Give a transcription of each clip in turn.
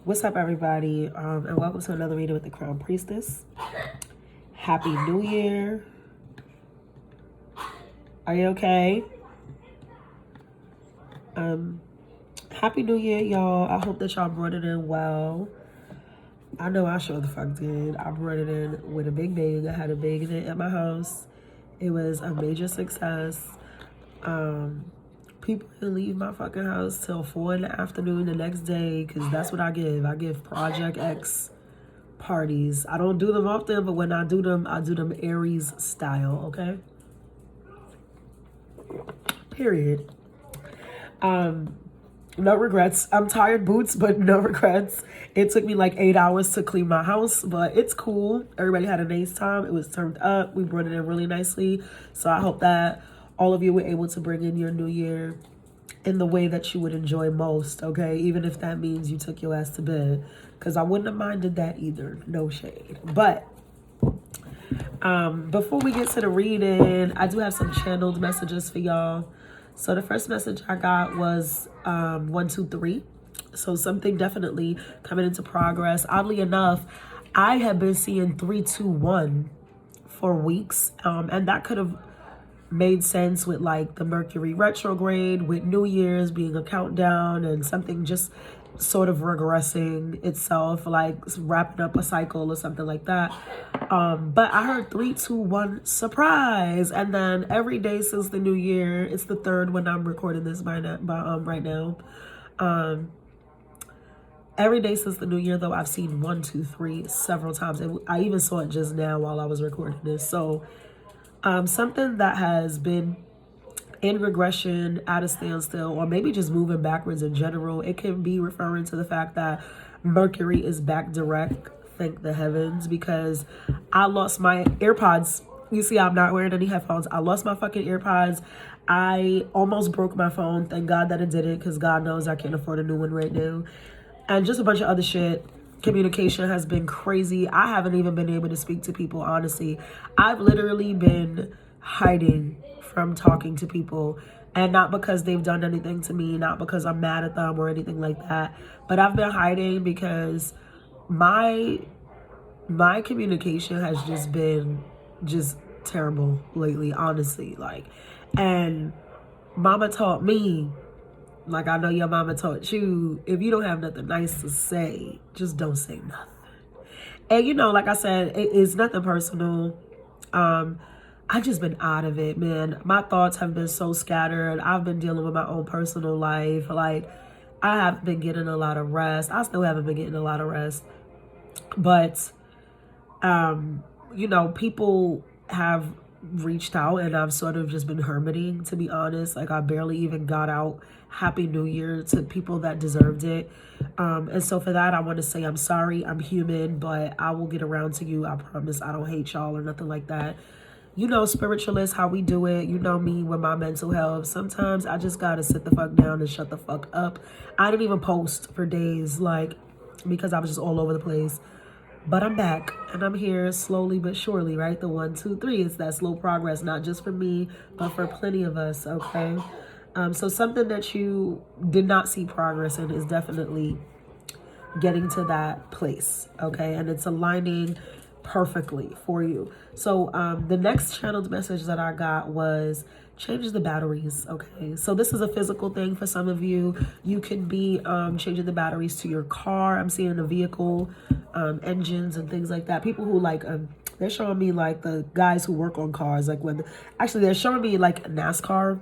What's up, everybody? And welcome to another reading with the Crown Priestess. Happy New Year. Are you okay? Happy New Year, y'all. I hope that y'all brought it in well. I know I sure the fuck did. I brought it in with a big bang. I had a bang in it at my house. It was a major success. People can leave my fucking house till 4 in the afternoon the next day because that's what I give. I give Project X parties. I don't do them often, but when I do them Aries style, okay? Period. No regrets. I'm tired boots, but no regrets. It took me like 8 hours to clean my house, but it's cool. Everybody had a nice time. It was turned up. We brought it in really nicely. So I hope that all of you were able to bring in your new year in the way that you would enjoy most, okay? Even if that means you took your ass to bed, because I wouldn't have minded that either. No shade. But before we get to the reading, I do have some channeled messages for y'all. So the first message I got was 1, 2, 3. So something definitely coming into progress. Oddly enough, I have been seeing 3, 2, 1 for weeks, and that could have made sense with like the Mercury retrograde, with New Year's being a countdown and something just sort of regressing itself, like wrapping up a cycle or something like that. But I heard 3, 2, 1 surprise, and then every day since the new year, it's the third when I'm recording this right now. Every day since the new year, though, I've seen 1, 2, 3 several times. I even saw it just now while I was recording this. So something that has been in regression, at a standstill, or maybe just moving backwards in general. It can be referring to the fact that Mercury is back direct, thank the heavens, because I lost my AirPods. You see, I'm not wearing any headphones. I lost my fucking AirPods. I almost broke my phone. Thank God that it didn't, because God knows I can't afford a new one right now. And just a bunch of other shit. Communication has been crazy. I haven't even been able to speak to people, honestly. I've literally been hiding from talking to people, and not because they've done anything to me, not because I'm mad at them or anything like that, but I've been hiding because my communication has just been just terrible lately, honestly. Like, and mama taught me, like I know your mama taught you, if you don't have nothing nice to say, just don't say nothing. And you know, like I said, it's nothing personal. I just been out of it, man. My thoughts have been so scattered. I've been dealing with my own personal life. Like, I haven't been getting a lot of rest. I still haven't been getting a lot of rest. But, you know, people have reached out, and I've sort of just been hermiting, to be honest. Like, I barely even got out Happy New Year to people that deserved it. And so for that, I want to say I'm sorry. I'm human, but I will get around to you. I promise. I don't hate y'all or nothing like that. You know, spiritualists, how we do it. You know me with my mental health. Sometimes I just gotta sit the fuck down and shut the fuck up. I didn't even post for days, like, because I was just all over the place. But I'm back, and I'm here slowly but surely, right? The 1, 2, 3. It's that slow progress, not just for me, but for plenty of us, okay? So something that you did not see progress in is definitely getting to that place, okay? And it's aligning perfectly for you. So the next channeled message that I got was change the batteries, okay? So this is a physical thing for some of you. You could be changing the batteries to your car. I'm seeing a vehicle, engines and things like that. People who like, they're showing me like the guys who work on cars, like when, actually they're showing me like NASCAR,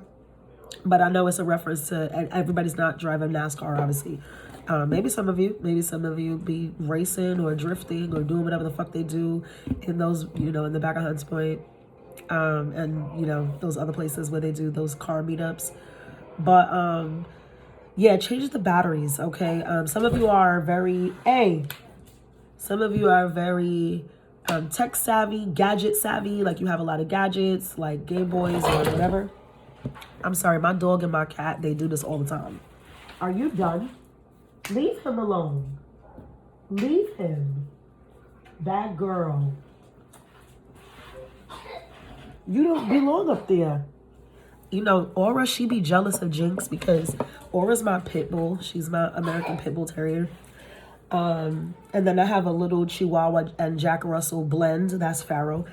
but I know it's a reference to, everybody's not driving NASCAR, obviously. Maybe some of you be racing or drifting or doing whatever the fuck they do in those, you know, in the back of Hunts Point, and, you know, those other places where they do those car meetups. But, yeah, change the batteries, okay? Some of you are very, tech savvy, gadget savvy, like you have a lot of gadgets, like Game Boys or whatever. I'm sorry, my dog and my cat, they do this all the time. Are you done? Leave him alone. Leave him. Bad girl. You don't belong up there. You know, Aura, she be jealous of Jinx because Aura's my pit bull. She's my American pit bull terrier. And then I have a little Chihuahua and Jack Russell blend. That's Pharaoh.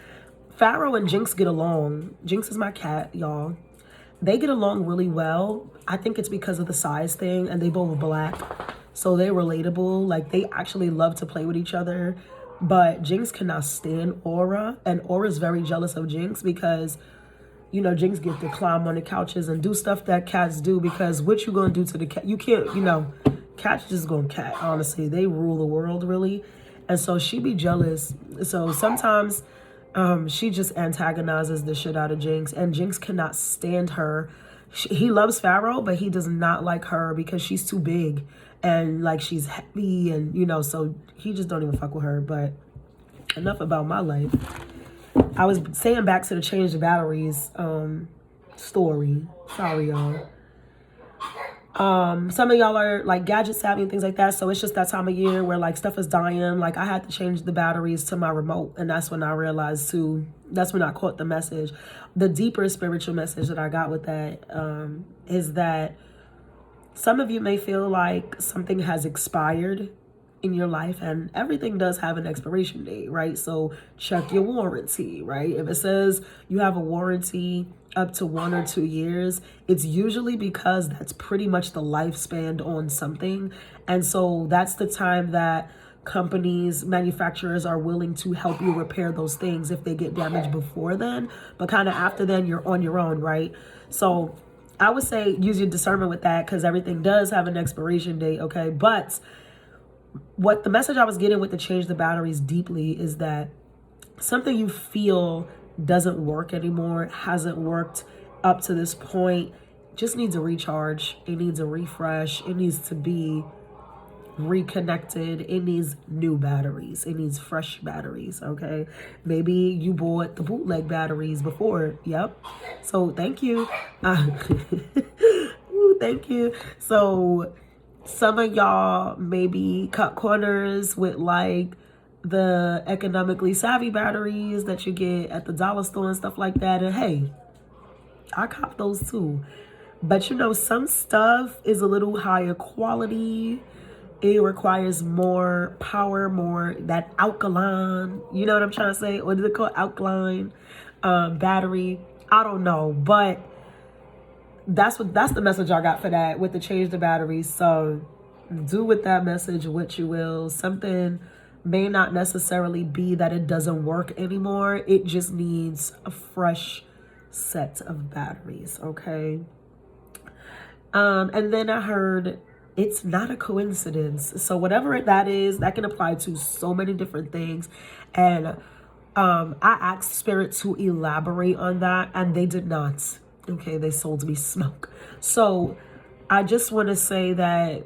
Pharaoh and Jinx get along. Jinx is my cat, y'all. They get along really well. I think it's because of the size thing, and they both black. So they're relatable. Like, they actually love to play with each other. But Jinx cannot stand Aura. And Aura's very jealous of Jinx because, you know, Jinx get to climb on the couches and do stuff that cats do, because what you gonna do to the cat? You can't, you know, cats just gonna cat, honestly. They rule the world, really. And so she be jealous. So sometimes she just antagonizes the shit out of Jinx, and Jinx cannot stand her. He loves Pharaoh, but he does not like her because she's too big and like she's heavy, and you know, so he just don't even fuck with her. But enough about my life. I was saying back to the change the batteries story. Sorry, y'all. Some of y'all are like gadget savvy and things like that, so it's just that time of year where like stuff is dying. Like, I had to change the batteries to my remote, and that's when I realized too, that's when I caught the message. The deeper spiritual message that I got with that is that some of you may feel like something has expired in your life, and everything does have an expiration date, right? So check your warranty, right? If it says you have a warranty up to 1 or 2 years, it's usually because that's pretty much the lifespan on something. And so that's the time that companies, manufacturers are willing to help you repair those things if they get damaged before then. But kind of after then, you're on your own, right? So I would say use your discernment with that, because everything does have an expiration date, okay? But what the message I was getting with the change the batteries deeply is that something you feel doesn't work anymore, hasn't worked up to this point, just needs a recharge. It needs a refresh. It needs to be reconnected. It needs new batteries. It needs fresh batteries, okay? Maybe you bought the bootleg batteries before. Yep. So thank you. Ooh, thank you. So some of y'all maybe cut corners with like the economically savvy batteries that you get at the dollar store and stuff like that. And hey, I cop those too. But you know, some stuff is a little higher quality. It requires more power, more that alkaline, you know what I'm trying to say? What is it called? Alkaline battery. I don't know, but that's the message I got for that with the change the batteries. So do with that message what you will. Something may not necessarily be that it doesn't work anymore. It just needs a fresh set of batteries, okay? And then I heard it's not a coincidence. So whatever that is, that can apply to so many different things. And I asked Spirit to elaborate on that, and they did not. Okay, they sold me smoke. So I just want to say that,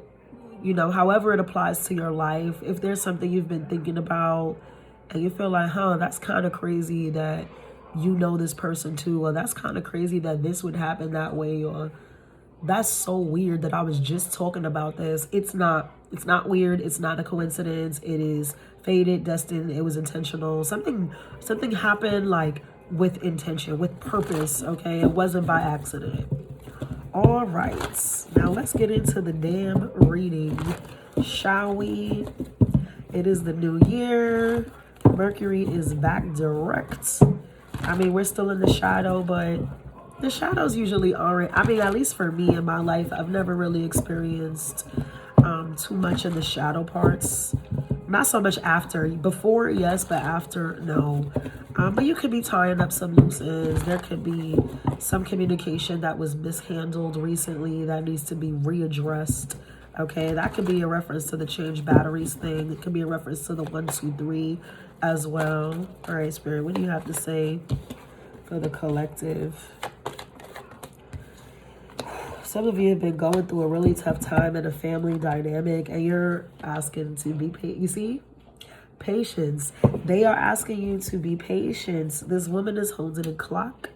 you know, however it applies to your life, if there's something you've been thinking about and you feel like, that's kind of crazy that you know this person too, or that's kind of crazy that this would happen that way, or that's so weird that I was just talking about this. It's not weird. It's not a coincidence. It is fated, destined. It was intentional. Something happened like with intention, with purpose, okay? It wasn't by accident. All right, now let's get into the damn reading, shall we? It is the new year. Mercury is back direct. I mean, we're still in the shadow, but the shadows usually aren't, I mean, at least for me in my life, I've never really experienced too much in the shadow parts. Not so much after. Before, yes, but after, no. But you could be tying up some loose ends. There could be some communication that was mishandled recently that needs to be readdressed. Okay, that could be a reference to the change batteries thing. It could be a reference to the 1, 2, 3 as well. All right, Spirit, what do you have to say for the collective? Some of you have been going through a really tough time in a family dynamic, and you're asking to be patient. You see? Patience. They are asking you to be patient. This woman is holding a clock.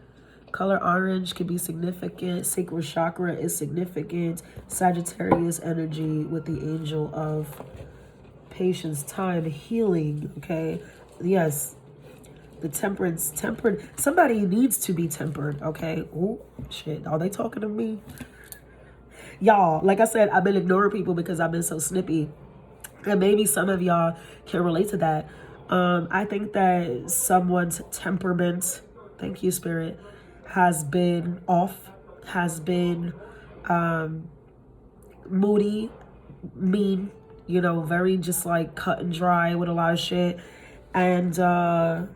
Color orange can be significant. Sacral chakra is significant. Sagittarius energy with the angel of patience, time, healing. Okay? Yes. The temperance. Tempered. Somebody needs to be tempered. Okay? Oh, shit. Are they talking to me? Y'all, like I said, I've been ignoring people because I've been so snippy. And maybe some of y'all can relate to that. I think that someone's temperament, thank you, Spirit, has been off, has been moody, mean, you know, very just like cut and dry with a lot of shit. And I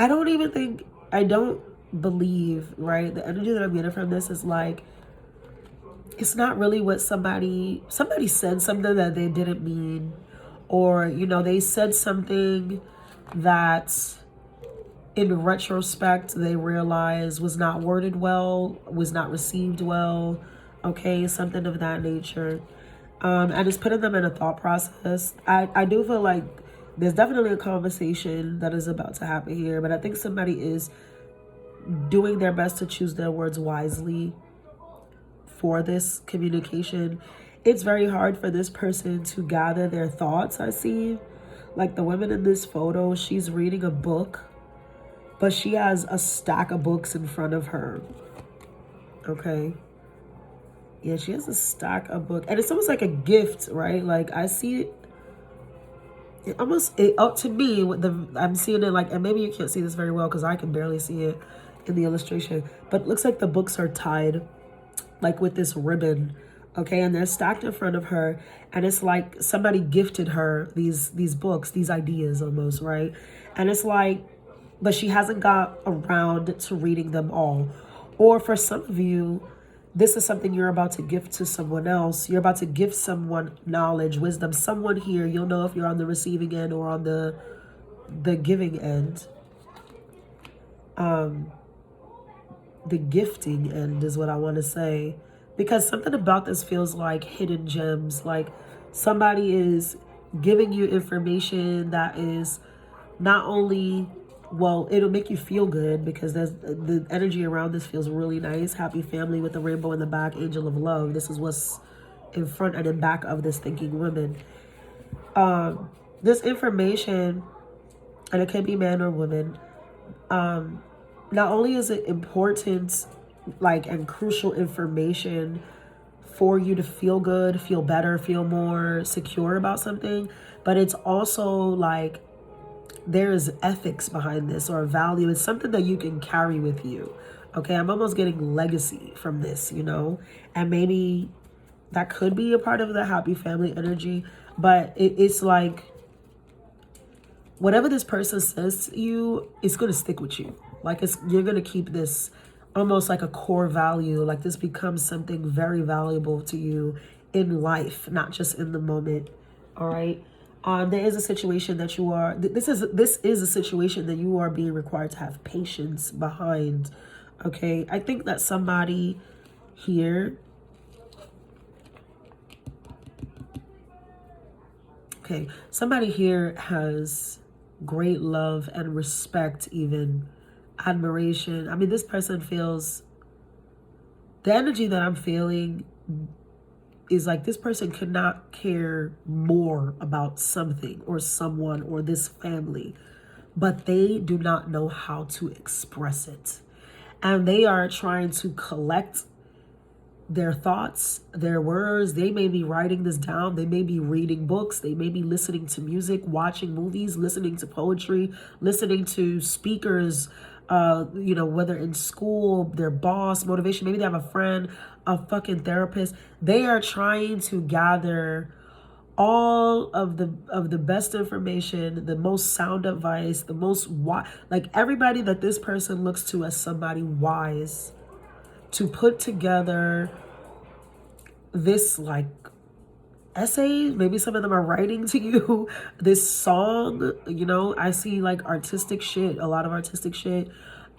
don't believe, right? The energy that I'm getting from this is like, it's not really what somebody said something that they didn't mean, or, you know, they said something that in retrospect they realized was not worded well, was not received well, okay, something of that nature. And it's putting them in a thought process. I do feel like there's definitely a conversation that is about to happen here, but I think somebody is doing their best to choose their words wisely for this communication. It's very hard for this person to gather their thoughts. I see, like the woman in this photo, she's reading a book, but she has a stack of books in front of her. Okay. Yeah, she has a stack of books, and it's almost like a gift, right? Like I see it almost, up to me with I'm seeing it like, and maybe you can't see this very well because I can barely see it in the illustration, but it looks like the books are tied like with this ribbon, okay, and they're stacked in front of her, and it's like somebody gifted her these books, these ideas almost, right? And it's like, but she hasn't got around to reading them all. Or for some of you, this is something you're about to gift to someone else. You're about to give someone knowledge, wisdom. Someone here, you'll know if you're on the receiving end or on the giving end. The gifting end is what I want to say, because something about this feels like hidden gems. Like somebody is giving you information that is not only, well, it'll make you feel good because there's the energy around this feels really nice. Happy family with the rainbow in the back, angel of love. This is what's in front and in back of this thinking woman. This information, and it can be man or woman, not only is it important, like, and crucial information for you to feel good, feel better, feel more secure about something, but it's also like there is ethics behind this, or value. It's something that you can carry with you. Okay, I'm almost getting legacy from this, you know, and maybe that could be a part of the happy family energy, but it's like whatever this person says to you, it's going to stick with you. Like you're going to keep this almost like a core value. Like this becomes something very valuable to you in life, not just in the moment. All right. There is a situation that you are, this is a situation that you are being required to have patience behind. Okay. I think that somebody here, somebody here has great love and respect, even admiration. I mean, this person feels, the energy that I'm feeling is like this person could not care more about something or someone or this family, but they do not know how to express it. And they are trying to collect their thoughts, their words. They may be writing this down. They may be reading books. They may be listening to music, watching movies, listening to poetry, listening to speakers, you know, whether in school, their boss, motivation. Maybe they have a friend, a fucking therapist. They are trying to gather all of the best information, the most sound advice, the most like everybody that this person looks to as somebody wise, to put together this like essay. Maybe some of them are writing to you this song, you know. I see like artistic shit, a lot of artistic shit.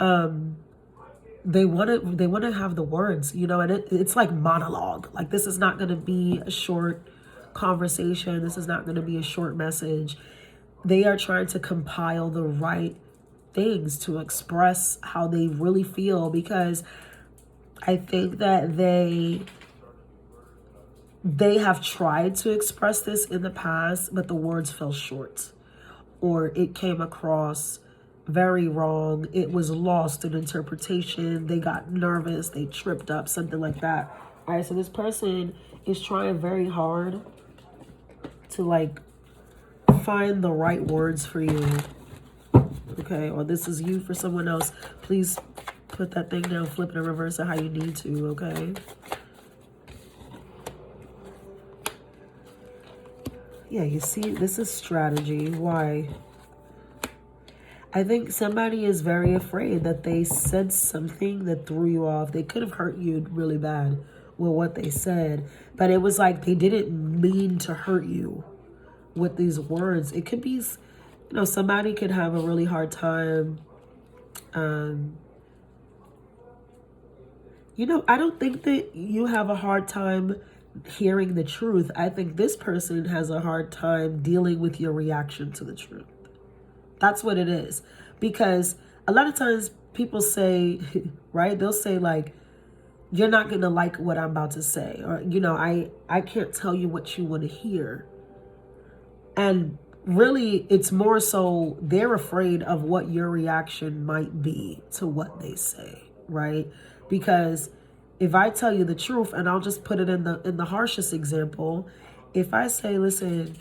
They want to have the words, you know, and it's like monologue. Like this is not going to be a short conversation. This is not going to be a short message. They are trying to compile the right things to express how they really feel, because I think that they have tried to express this in the past, but the words fell short, or it came across very wrong. It was lost in interpretation. They got nervous. They tripped up, something like that. All right, so this person is trying very hard to like find the right words for you. Okay, or this is you for someone else. Please put that thing down, flip it and reverse it how you need to, okay? Yeah, you see, this is strategy. Why? I think somebody is very afraid that they said something that threw you off. They could have hurt you really bad with what they said, but it was like they didn't mean to hurt you with these words. It could be, you know, somebody could have a really hard time. You know, I don't think that you have a hard time hearing the truth. I think this person has a hard time dealing with your reaction to the truth. That's what it is. Because a lot of times people say, right, they'll say like, you're not going to like what I'm about to say. Or, you know, I can't tell you what you want to hear. And really, it's more so they're afraid of what your reaction might be to what they say, right? Because if I tell you the truth, and I'll just put it in the harshest example, if I say, listen,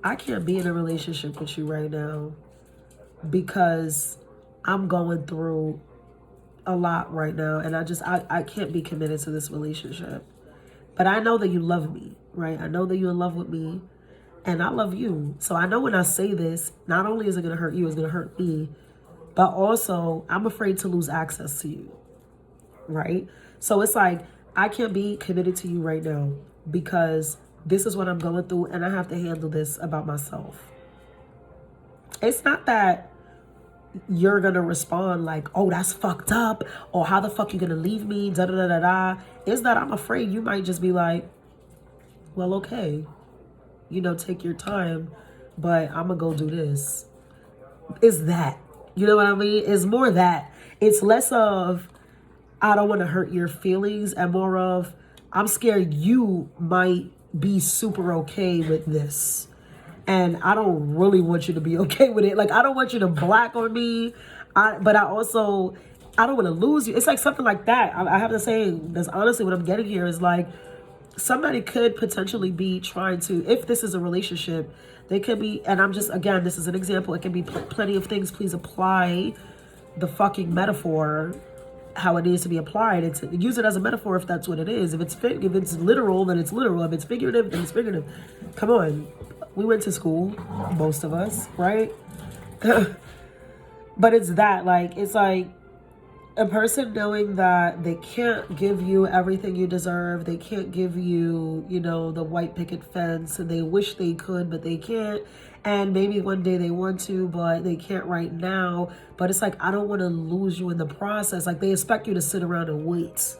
I can't be in a relationship with you right now because I'm going through a lot right now, and I can't be committed to this relationship. But I know that you love me, right? I know that you're in love with me, and I love you. So I know when I say this, not only is it going to hurt you, it's going to hurt me, but also I'm afraid to lose access to you, right? So it's like, I can't be committed to you right now because this is what I'm going through, and I have to handle this about myself. It's not that you're going to respond like, oh, that's fucked up, or how the fuck you going to leave me, da da da da da. It's that I'm afraid you might just be like, well, okay, you know, take your time, but I'm going to go do this. It's that. You know what I mean? It's more that. It's less of, I don't want to hurt your feelings, and more of, I'm scared you might be super okay with this. And I don't really want you to be okay with it. Like, I don't want you to black on me. But I also, I don't want to lose you. It's like something like that. I have to say, that's honestly what I'm getting here is like, somebody could potentially be trying to, if this is a relationship, they could be, and I'm just, again, this is an example. It can be plenty of things. Please apply the fucking metaphor how it needs to be applied. It's use it as a metaphor if that's what it is. If it's literal, then it's literal. If it's figurative, then it's figurative. Come on. We went to school, most of us, right? But it's that, like, it's like a person knowing that they can't give you everything you deserve. They can't give you, you know, the white picket fence, and they wish they could, but they can't. And maybe one day they want to, but they can't right now. But it's like, I don't want to lose you in the process. Like, they expect you to sit around and wait.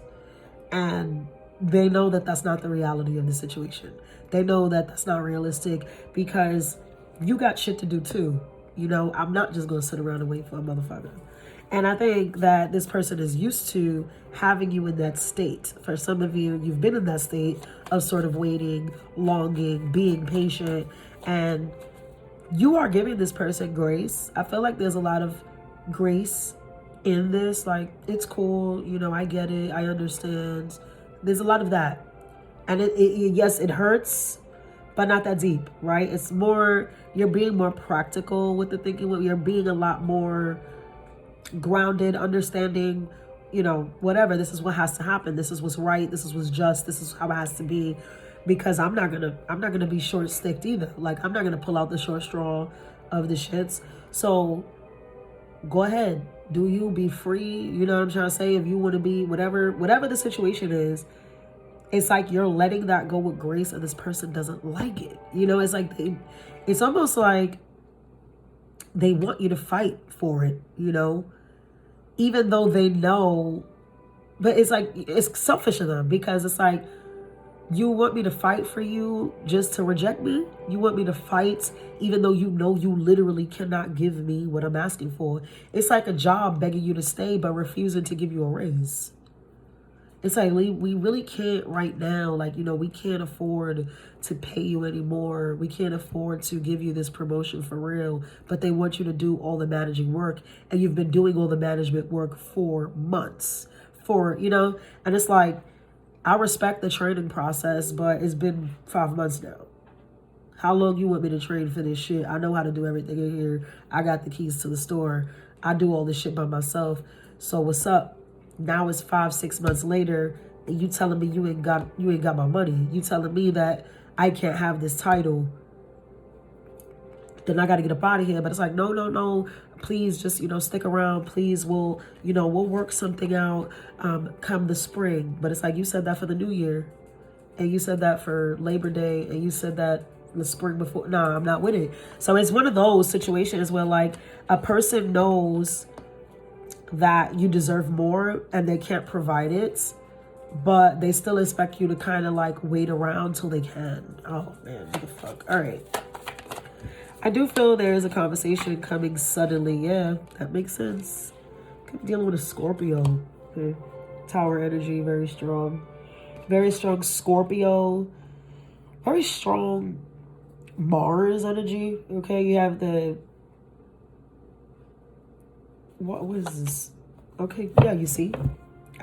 And they know that that's not the reality of the situation. They know that that's not realistic because you got shit to do too. You know, I'm not just going to sit around and wait for a motherfucker. And I think that this person is used to having you in that state. For some of you, you've been in that state of sort of waiting, longing, being patient, and you are giving this person grace. I feel like there's a lot of grace in this. Like, it's cool, you know, I get it, I understand. There's a lot of that. And yes, it hurts, but not that deep, right? It's more, you're being more practical with the thinking. You're being a lot more grounded, understanding, you know, whatever, this is what has to happen. This is what's right. This is what's just. This is how it has to be. Because I'm not gonna be short-sticked either. Like, I'm not gonna pull out the short straw of the shits. So go ahead, do you, be free. You know what I'm trying to say? If you want to be whatever the situation is, it's like you're letting that go with grace, and this person doesn't like it. You know, it's like it's almost like they want you to fight for it, you know, even though they know, but it's like, it's selfish of them because it's like, you want me to fight for you just to reject me? You want me to fight even though you know you literally cannot give me what I'm asking for? It's like a job begging you to stay but refusing to give you a raise. It's like, we really can't right now, like, you know, we can't afford to pay you anymore. We can't afford to give you this promotion for real, but they want you to do all the managing work, and you've been doing all the management work for months, you know, and it's like, I respect the training process, but it's been 5 months now. How long you want me to train for this shit? I know how to do everything in here. I got the keys to the store. I do all this shit by myself. So what's up? Now it's 5-6 months later, and you telling me you ain't got my money. You telling me that I can't have this title. Then I got to get up out of here. But it's like, no. Please just, stick around. Please, we'll work something out come the spring. But it's like, you said that for the new year. And you said that for Labor Day. And you said that the spring before. Nah, I'm not with it. So it's one of those situations where like a person knows that you deserve more and they can't provide it, but they still expect you to kind of like wait around till they can. Oh man, what the fuck. All right. I do feel there is a conversation coming suddenly. Yeah, that makes sense. Could be dealing with a Scorpio. Okay. Tower energy, very strong. Very strong Scorpio. Very strong Mars energy. Okay, you have the... What is this? Okay, yeah, you see?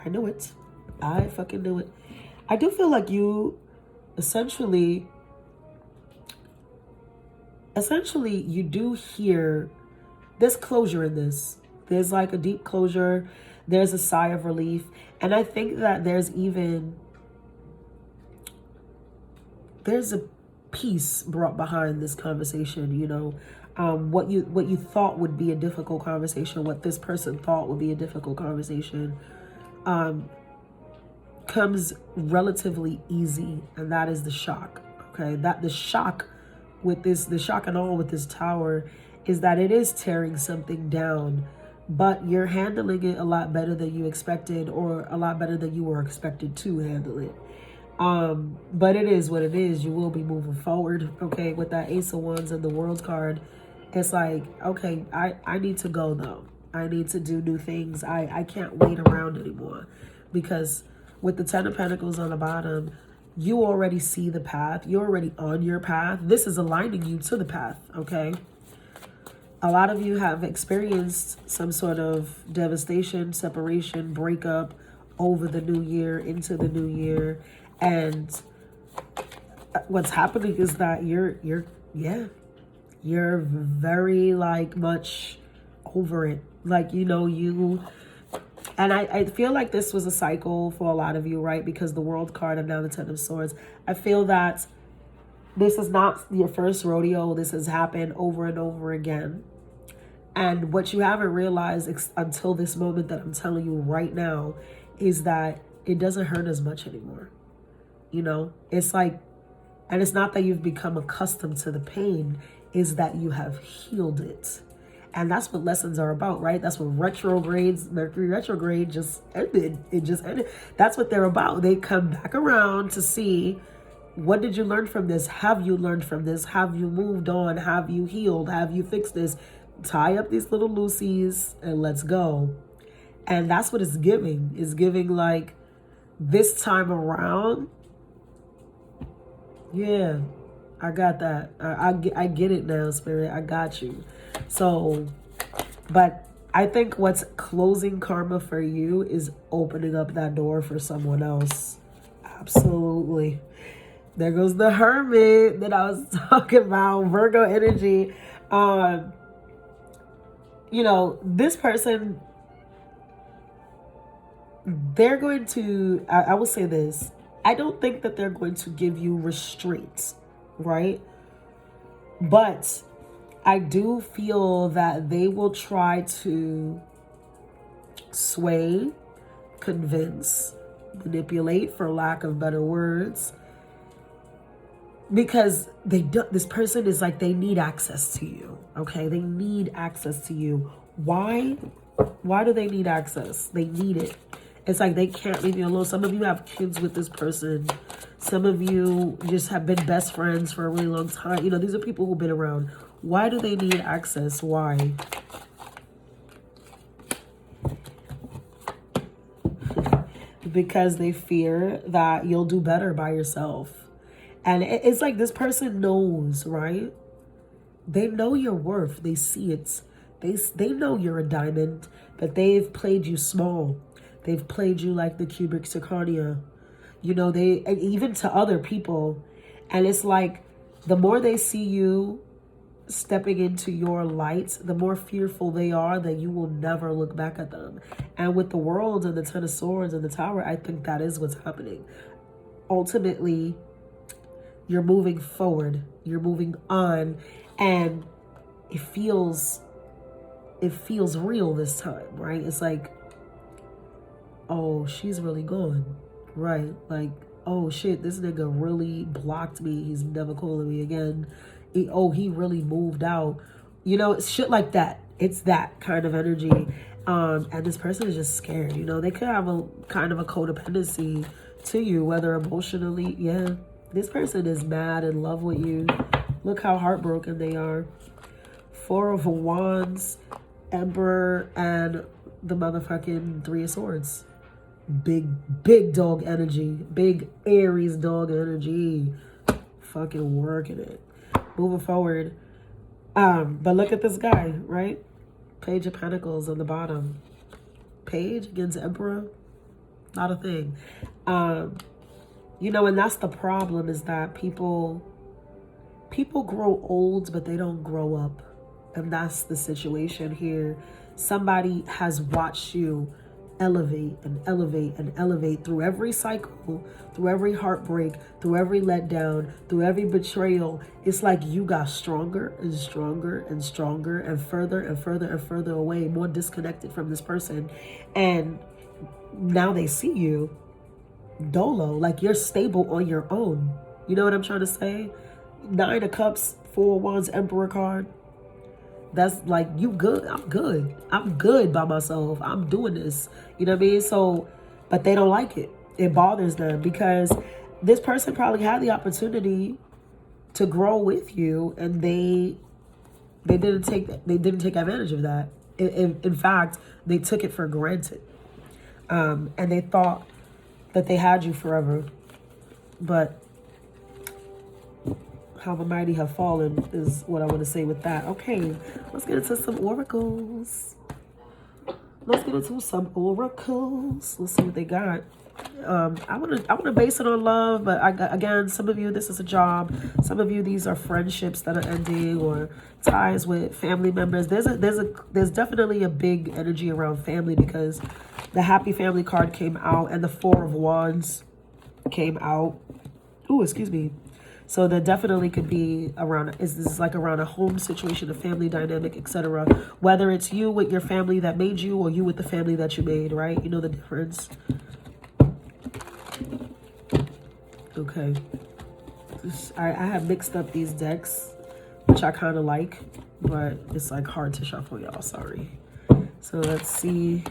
I knew it. I fucking knew it. I do feel like you essentially you do hear there's closure in this. There's like a deep closure. There's a sigh of relief. And I think that there's a peace brought behind this conversation, what you thought would be a difficult conversation, what this person thought would be a difficult conversation, comes relatively easy, and that is the shock. Okay, that the shock and all with this tower is that it is tearing something down, but you're handling it a lot better than you expected, or a lot better than you were expected to handle it. But it is what it is. You will be moving forward. Okay, with that Ace of Wands and the World card, it's like, okay, I need to go though. I need to do new things. I can't wait around anymore, because with the Ten of Pentacles on the bottom, you already see the path. You're already on your path. This is aligning you to the path, okay? A lot of you have experienced some sort of devastation, separation, breakup over the new year, into the new year. And what's happening is that you're very like much over it. Like, and I feel like this was a cycle for a lot of you, right? Because the World card and now the Ten of Swords. I feel that this is not your first rodeo. This has happened over and over again. And what you haven't realized until this moment that I'm telling you right now is that it doesn't hurt as much anymore. It's like, and it's not that you've become accustomed to the pain, is that you have healed it. And that's what lessons are about, right? That's what Mercury retrograde just ended. It just ended. That's what they're about. They come back around to see, what did you learn from this? Have you learned from this? Have you moved on? Have you healed? Have you fixed this? Tie up these little loosies and let's go. And that's what it's giving. It's giving like, this time around, yeah, I got that. I get it now, Spirit. I got you. So, but I think what's closing karma for you is opening up that door for someone else. Absolutely. There goes the Hermit that I was talking about, Virgo energy. This person, they're going to, I will say this, I don't think that they're going to give you restraints, right? But I do feel that they will try to sway, convince, manipulate, for lack of better words, because this person is like, they need access to you, okay? They need access to you. Why? Why do they need access? They need it. It's like they can't leave you alone. Some of you have kids with this person. Some of you just have been best friends for a really long time. These are people who've been around. Why do they need access? Why? Because they fear that you'll do better by yourself. And it's like this person knows, right? They know your worth. They see it. They know you're a diamond, but they've played you small. They've played you like the cubic zirconia. And even to other people. And it's like, The more they see you stepping into your light, the more fearful they are that you will never look back at them. And with the world and the Ten of Swords and the Tower, I think that is what's happening. Ultimately, you're moving forward, you're moving on, and it feels real this time, right? It's like, oh, she's really gone, right? Like, oh shit, this nigga really blocked me. He's never calling me again. He really moved out. You know, it's shit like that. It's that kind of energy. And this person is just scared. You know, they could have a kind of a codependency to you, whether emotionally. Yeah, this person is mad in love with you. Look how heartbroken they are. Four of Wands, Emperor, and the motherfucking Three of Swords. Big dog energy. Big Aries dog energy. Fucking working it. Moving forward. But look at this guy, right? Page of Pentacles on the bottom. Page against Emperor. Not a thing. You know, and that's the problem, is that people grow old, but they don't grow up. And that's the situation here. Somebody has watched you elevate and elevate and elevate through every cycle, through every heartbreak, through every letdown, through every betrayal. It's like you got stronger and stronger and stronger and further and further and further away, more disconnected from this person. And now they see you dolo, like you're stable on your own. You know what I'm trying to say? Nine of Cups, Four of Wands, Emperor card. That's like, you good. I'm good by myself. I'm doing this. You know what I mean? So, but they don't like it. It bothers them because this person probably had the opportunity to grow with you, and they didn't take advantage of that. In fact, they took it for granted, and they thought that they had you forever. But how the mighty have fallen is what I want to say with that. Okay, let's get into some oracles. Let's see what they got. I want to base it on love, but again, some of you, this is a job. Some of you, these are friendships that are ending, or ties with family members. There's definitely a big energy around family, because the Happy Family card came out and the Four of Wands came out. Ooh, excuse me. So there definitely could be around, this is like around a home situation, a family dynamic, etc. Whether it's you with your family that made you, or you with the family that you made, right? You know the difference. Okay. I have mixed up these decks, which I kind of like, but it's like hard to shuffle, y'all. Sorry. So let's see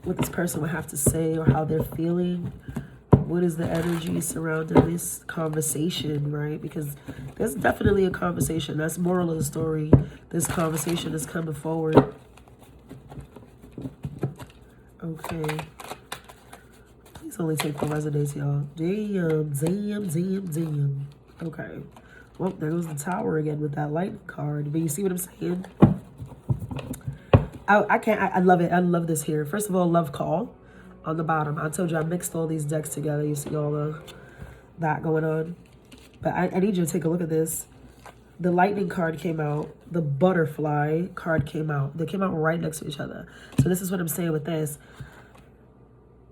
what this person would have to say, or how they're feeling. What is the energy surrounding this conversation, right? Because there's definitely a conversation. That's moral of the story. This conversation is coming forward. Okay. Please only take what resonates, y'all. Damn. Okay. Well, there goes the Tower again with that lightning card. But you see what I'm saying? I love it. I love this here. First of all, love call. On the bottom, I told you I mixed all these decks together. You see all that going on. But I need you to take a look at this. The lightning card came out. The butterfly card came out. They came out right next to each other. So this is what I'm saying with this.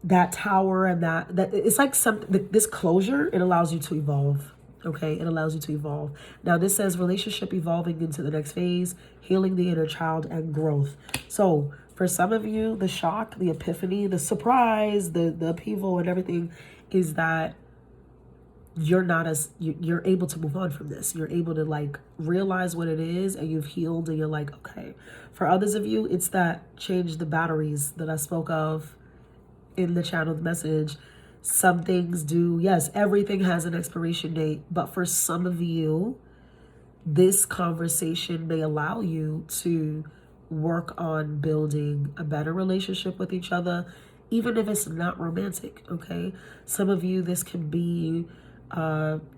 That Tower and that it's like this closure, it allows you to evolve. Okay, it allows you to evolve. Now this says relationship evolving into the next phase, healing the inner child, and growth. So for some of you, the shock, the epiphany, the surprise, the upheaval and everything is that you're able to move on from this. You're able to like realize what it is, and you've healed, and you're like, okay. For others of you, it's that change the batteries that I spoke of in the channeled message. Some things do, yes, everything has an expiration date, but for some of you, this conversation may allow you to work on building a better relationship with each other, even if it's not romantic. Okay, some of you, this can be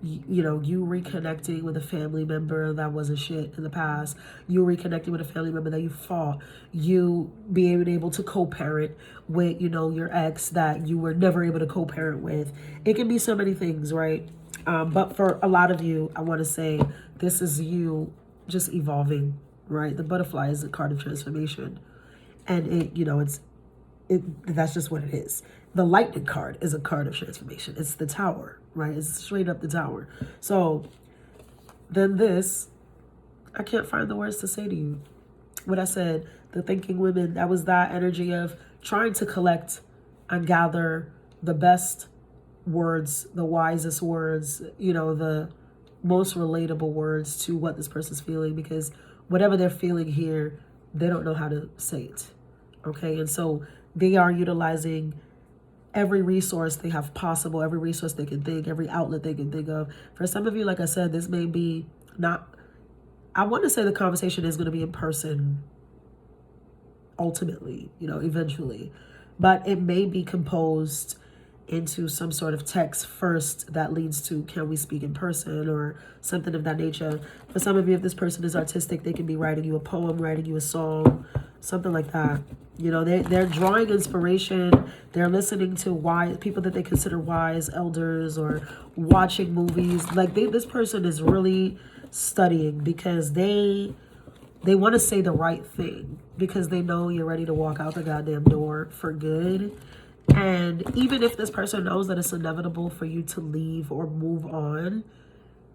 you reconnecting with a family member that was a shit in the past, you reconnecting with a family member that you fought, you being able to co-parent with your ex that you were never able to co-parent with. It can be so many things, right? But for a lot of you, I want to say this is you just evolving, right? The butterfly is a card of transformation. And that's just what it is. The lightning card is a card of transformation. It's the tower, right? It's straight up the tower. So then this, I can't find the words to say to you. What I said, the thinking women, that was that energy of trying to collect and gather the best words, the wisest words, the most relatable words to what this person's feeling, because whatever they're feeling here, they don't know how to say it. Okay, and so they are utilizing every resource they have possible, every resource they can think, every outlet they can think of. For some of you, like I said, this may be not, I want to say the conversation is going to be in person ultimately, eventually, but it may be composed into some sort of text first that leads to, can we speak in person, or something of that nature. For some of you, if this person is artistic, they can be writing you a poem, writing you a song, something like that. They're drawing inspiration. They're listening to wise people that they consider wise elders, or watching movies. Like this person is really studying because they want to say the right thing, because they know you're ready to walk out the goddamn door for good. And even if this person knows that it's inevitable for you to leave or move on,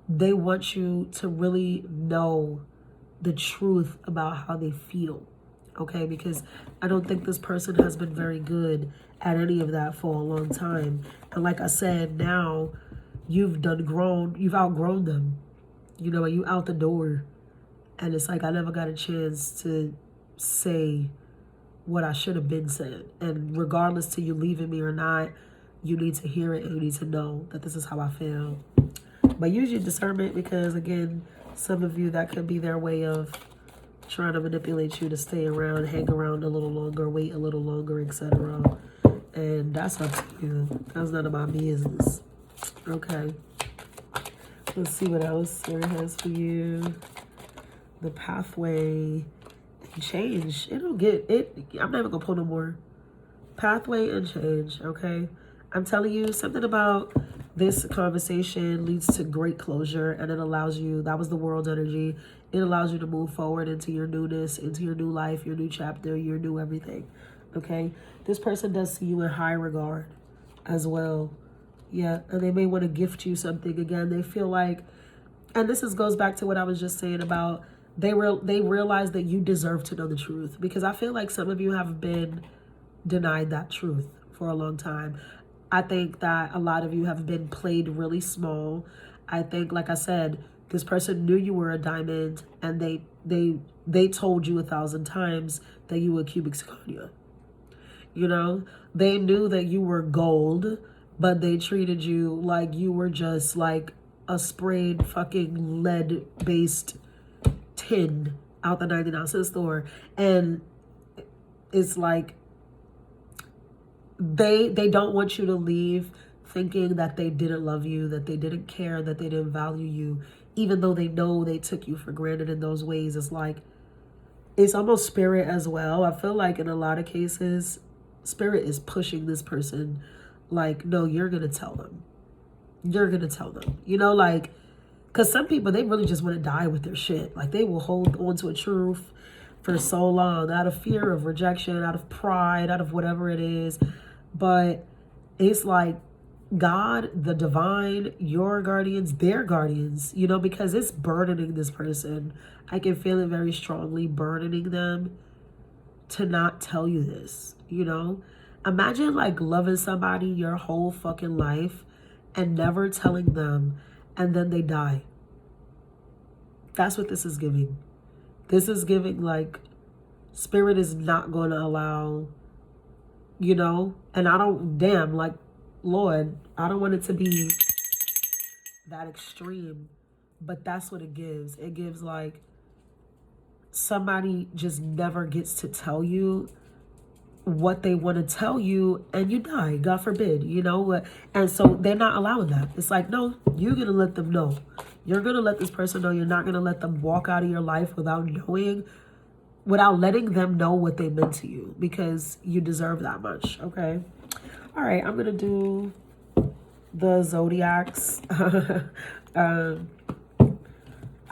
they want you to really know the truth about how they feel. Okay, because I don't think this person has been very good at any of that for a long time. And like I said, now you've outgrown them. You out the door. And it's like, I never got a chance to say what I should have been saying. And regardless to you leaving me or not, you need to hear it and you need to know that this is how I feel. But use your discernment, because again, some of you, that could be their way of trying to manipulate you to stay around, hang around a little longer, wait a little longer, etc. And that's up to you. That's none of my business. Okay. Let's see what else Spirit has for you. The pathway and change. It'll get it. I'm never gonna pull no more. Pathway and change. Okay. I'm telling you, something about this conversation leads to great closure, and it allows you, that was the world energy, it allows you to move forward into your newness, into your new life, your new chapter, your new everything. Okay. This person does see you in high regard as well. Yeah. And they may want to gift you something. Again, they feel like, and this goes back to what I was just saying about, they realize that you deserve to know the truth, because I feel like some of you have been denied that truth for a long time. I think that a lot of you have been played really small. I think, like I said, this person knew you were a diamond, and they told you 1,000 times that you were cubic zirconia. They knew that you were gold, but they treated you like you were just like a sprayed fucking lead-based tin out the 99-cent store. And it's like they don't want you to leave thinking that they didn't love you, that they didn't care, that they didn't value you, even though they know they took you for granted in those ways. It's like, it's almost Spirit as well. I feel like in a lot of cases, Spirit is pushing this person like, no, you're gonna tell them. You're gonna tell them. Because some people, they really just want to die with their shit. Like, they will hold on to a truth for so long out of fear of rejection, out of pride, out of whatever it is. But it's like God, the divine, your guardians, their guardians, because it's burdening this person. I can feel it very strongly, burdening them to not tell you this, Imagine like loving somebody your whole fucking life and never telling them, and then they die. That's what this is giving. This is giving like Spirit is not going to allow, and Lord, I don't want it to be that extreme, but that's what it gives. It gives like somebody just never gets to tell you what they want to tell you, and you die, God forbid, and so they're not allowing that. It's like, no, you're gonna let them know. You're gonna let this person know. You're not gonna let them walk out of your life without letting them know what they meant to you, because you deserve that much. Okay. All right, I'm gonna do the zodiacs.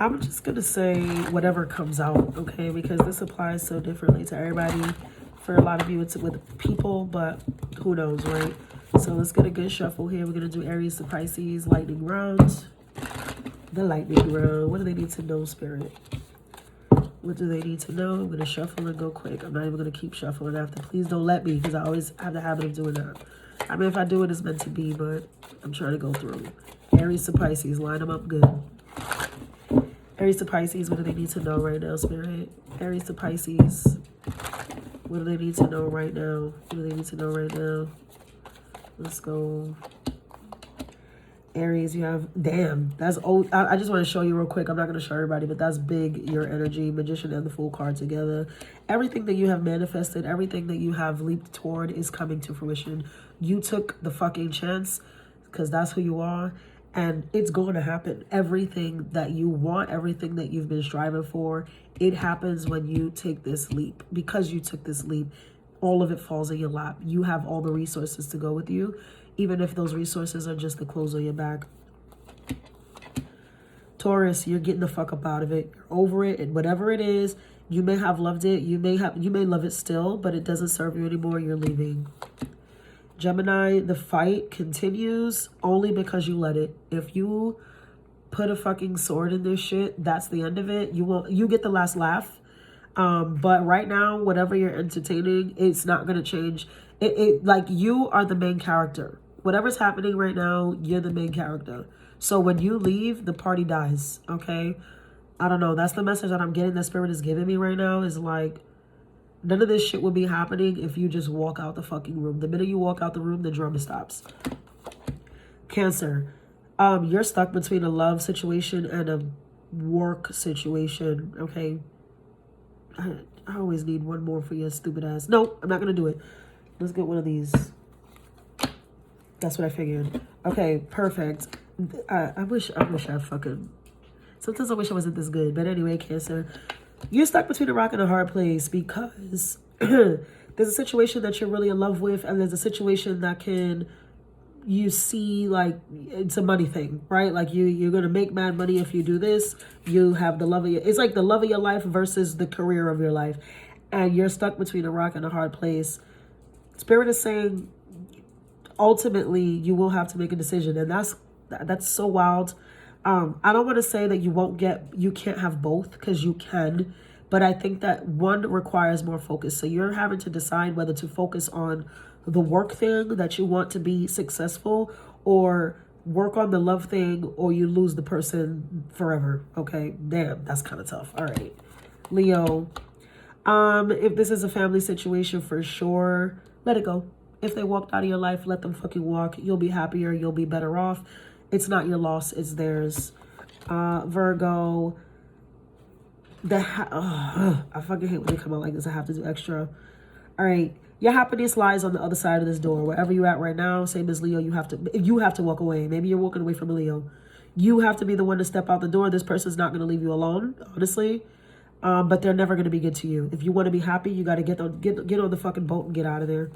I'm just gonna say whatever comes out, okay? Because this applies so differently to everybody. For a lot of you, it's with people, but who knows, right? So let's get a good shuffle here. We're gonna do Aries to Pisces, lightning round. The lightning round. What do they need to know, Spirit? What do they need to know? I'm gonna shuffle and go quick. I'm not even gonna keep shuffling after. Please don't let me, because I always have the habit of doing that. I mean, if I do it, it's meant to be, but I'm trying to go through. Aries to Pisces, line them up good. Aries to Pisces, what do they need to know right now, Spirit? Aries to Pisces, what do they need to know right now? What do they need to know right now? Let's go. Aries, you have, damn, that's old. I just want to show you real quick. I'm not going to show everybody, but that's big, your energy, Magician and the Fool card together. Everything that you have manifested, everything that you have leaped toward is coming to fruition. You took the fucking chance, because that's who you are. And it's going to happen. Everything that you want, everything that you've been striving for, it happens when you take this leap. Because you took this leap, all of it falls in your lap. You have all the resources to go with you, even if those resources are just the clothes on your back. Taurus, you're getting the fuck up out of it. You're over it, and whatever it is, you may have loved it. You may love it still, but it doesn't serve you anymore. You're leaving. Gemini, the fight continues only because you let it. If you put a fucking sword in this shit, that's the end of it. You get the last laugh. But right now, whatever you're entertaining, it's not gonna change. Like, you are the main character. Whatever's happening right now, you're the main character. So when you leave, the party dies. Okay? I don't know. That's the message that I'm getting, that Spirit is giving me right now, is like, none of this shit will be happening if you just walk out the fucking room. The minute you walk out the room, the drama stops. Cancer. You're stuck between a love situation and a work situation, okay? I always need one more for your stupid ass. No, I'm not going to do it. Let's get one of these. That's what I figured. Okay, perfect. I wish I fucking... Sometimes I wish I wasn't this good. But anyway, Cancer, you're stuck between a rock and a hard place because there's a situation that you're really in love with, and there's a situation that you see like it's a money thing, right? Like you're gonna make mad money if you do this. You have the love of it's like the love of your life versus the career of your life, and you're stuck between a rock and a hard place. Spirit is saying ultimately you will have to make a decision, and that's so wild. I don't want to say that you can't have both, because you can, but I think that one requires more focus. So you're having to decide whether to focus on the work thing that you want to be successful, or work on the love thing, or you lose the person forever. Okay, damn, that's kind of tough. All right, Leo, if this is a family situation, for sure, let it go. If they walked out of your life, let them fucking walk. You'll be happier. You'll be better off. It's not your loss, it's theirs. Virgo, I fucking hate when they come out like this. I have to do extra. All right, your happiness lies on the other side of this door. Wherever you're at right now, same as Leo, you have to walk away. Maybe you're walking away from a Leo. You have to be the one to step out the door. This person's not going to leave you alone, honestly. But they're never going to be good to you. If you want to be happy, you got to get on the fucking boat and get out of there.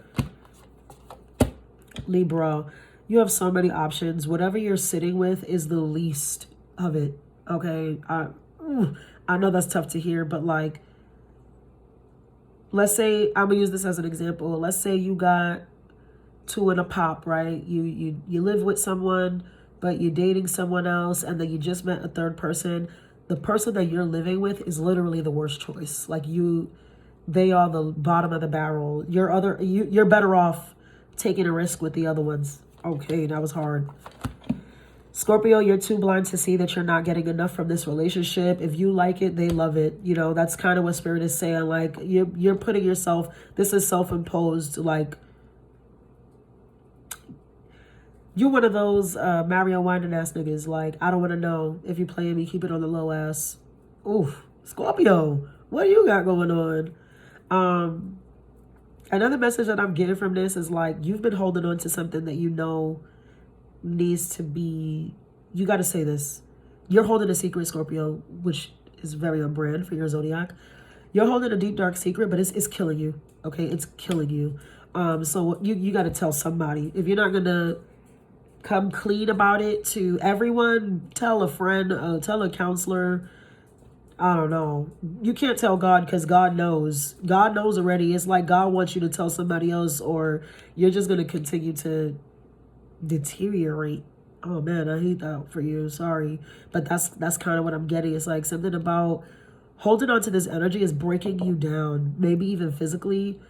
Libra, you have so many options. Whatever you're sitting with is the least of it, okay? I know that's tough to hear, but like, let's say, I'm gonna use this as an example. Let's say you got two in a pop, right? You live with someone, but you're dating someone else, and then you just met a third person. The person that you're living with is literally the worst choice. Like they are the bottom of the barrel. You're better off taking a risk with the other ones. Okay, that was hard. Scorpio, you're too blind to see that you're not getting enough from this relationship. If you like it, they love it. You know, that's kind of what Spirit is saying. Like, you're putting yourself, this is self-imposed, like, you one of those Mario Winding ass niggas. Like, I don't want to know. If you playing me, keep it on the low ass. Oof. Scorpio, what do you got going on? Another message that I'm getting from this is like, you've been holding on to something that you know needs to be, you got to say this. You're holding a secret, Scorpio, which is very on brand for your zodiac. You're holding a deep, dark secret, but it's killing you. Okay, it's killing you. So you got to tell somebody. If you're not going to come clean about it to everyone. Tell a friend, tell a counselor. I don't know. You can't tell God because God knows. God knows already. It's like God wants you to tell somebody else or you're just going to continue to deteriorate. Oh man, I hate that for you. Sorry. But that's kind of what I'm getting. It's like something about holding on to this energy is breaking you down. Maybe even physically.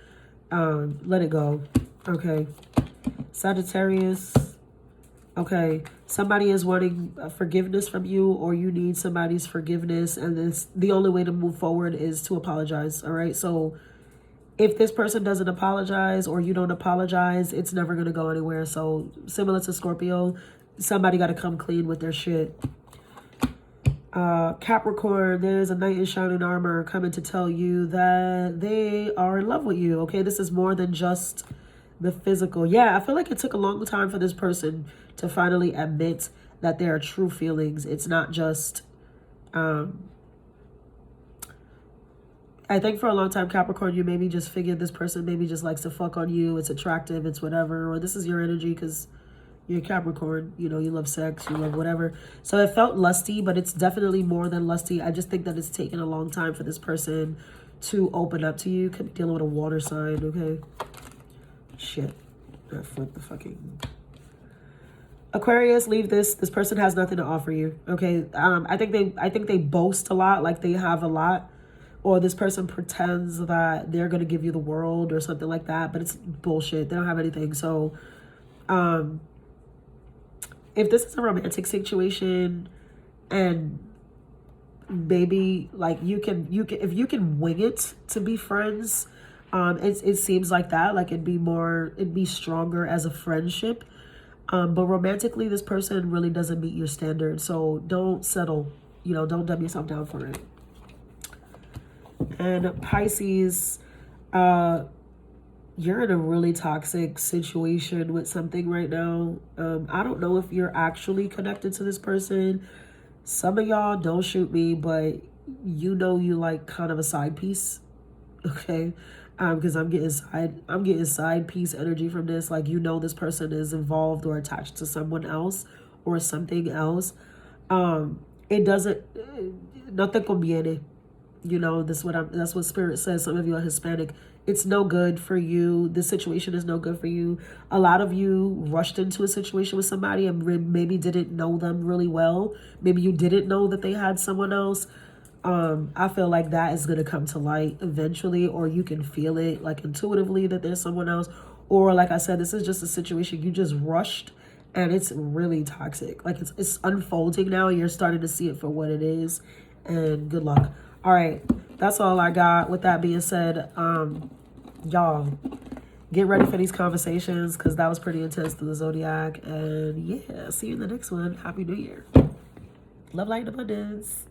Let it go. Okay. Sagittarius. Okay, somebody is wanting forgiveness from you, or you need somebody's forgiveness, and this the only way to move forward is to apologize. All right, so if this person doesn't apologize or you don't apologize, it's never gonna go anywhere. So similar to Scorpio, somebody got to come clean with their shit. Capricorn, there's a knight in shining armor coming to tell you that they are in love with you. Okay, this is more than just the physical. Yeah, I feel like it took a long time for this person to finally admit that there are true feelings. It's not just I think for a long time, Capricorn, you maybe just figured this person maybe just likes to fuck on you. It's attractive, it's whatever, or this is your energy because you're Capricorn, you know, you love sex, you love whatever. So it felt lusty, but it's definitely more than lusty. I just think that it's taken a long time for this person to open up to you. Could be dealing with a water sign, okay? Shit. I flipped the fucking... Aquarius, leave this. This person has nothing to offer you, okay? I think they boast a lot, like they have a lot. Or this person pretends that they're going to give you the world or something like that, but it's bullshit. They don't have anything. So, if this is a romantic situation and maybe like you can if you can wing it to be friends, it seems like that, like it'd be stronger as a friendship. But romantically, this person really doesn't meet your standards. So don't settle, you know, don't dumb yourself down for it. And Pisces, you're in a really toxic situation with something right now. I don't know if you're actually connected to this person. Some of y'all, don't shoot me, but you know you like kind of a side piece, okay? Because I'm getting side piece energy from this. Like, you know, this person is involved or attached to someone else or something else. It doesn't, no te conviene. You know, that's what Spirit says. Some of you are Hispanic. It's no good for you. This situation is no good for you. A lot of you rushed into a situation with somebody and maybe didn't know them really well. Maybe you didn't know that they had someone else. I feel like that is going to come to light eventually, or you can feel it like intuitively that there's someone else. Or like I said, this is just a situation you just rushed and it's really toxic. Like it's unfolding now. You're starting to see it for what it is, and good luck. All right, that's all I got. With that being said, y'all get ready for these conversations because that was pretty intense through the zodiac. And yeah, see you in the next one. Happy New Year. Love, light, and abundance.